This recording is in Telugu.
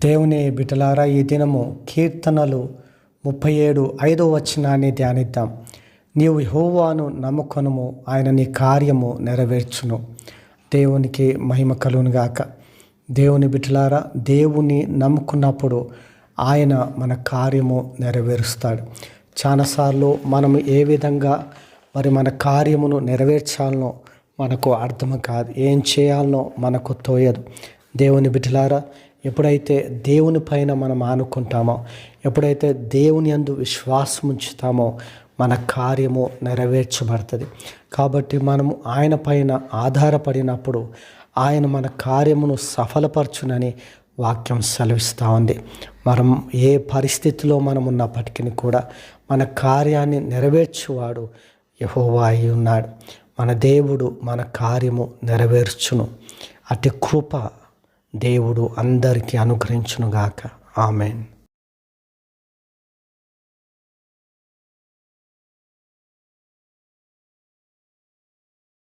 దేవుని బిడ్డలారా, ఈ దినము కీర్తనలు 37:5 ధ్యానిద్దాం. నీవు యెహోవాను నమ్ముకొనుము, ఆయన నీ కార్యము నెరవేర్చును. దేవునికి మహిమ కలుగునుగాక. దేవుని బిడ్డలారా, దేవుని నమ్ముకున్నప్పుడు ఆయన మన కార్యము నెరవేరుస్తాడు. చాలాసార్లు మనము ఏ విధంగా మన కార్యమును నెరవేర్చాలనో మనకు అర్థం కాదు, ఏం చేయాలనో మనకు తోయదు. దేవుని బిడ్డలారా, ఎప్పుడైతే దేవుని పైన మనం ఆనుకుంటామో, ఎప్పుడైతే దేవుని యందు విశ్వాసం ఉంచుతామో మన కార్యము నెరవేర్చబడుతుంది. కాబట్టి మనము ఆయన పైన ఆధారపడినప్పుడు ఆయన మన కార్యమును సఫలపరచునని వాక్యం సెలవిస్తూ ఉంది. మనం ఏ పరిస్థితిలో మనం ఉన్నప్పటికీ కూడా మన కార్యాన్ని నెరవేర్చువాడు యెహోవా అయి ఉన్నాడు. మన దేవుడు మన కార్యము నెరవేర్చును. అట్టి కృప దేవుడు అందరికీ అనుగ్రహించునుగాక. ఆమేన్.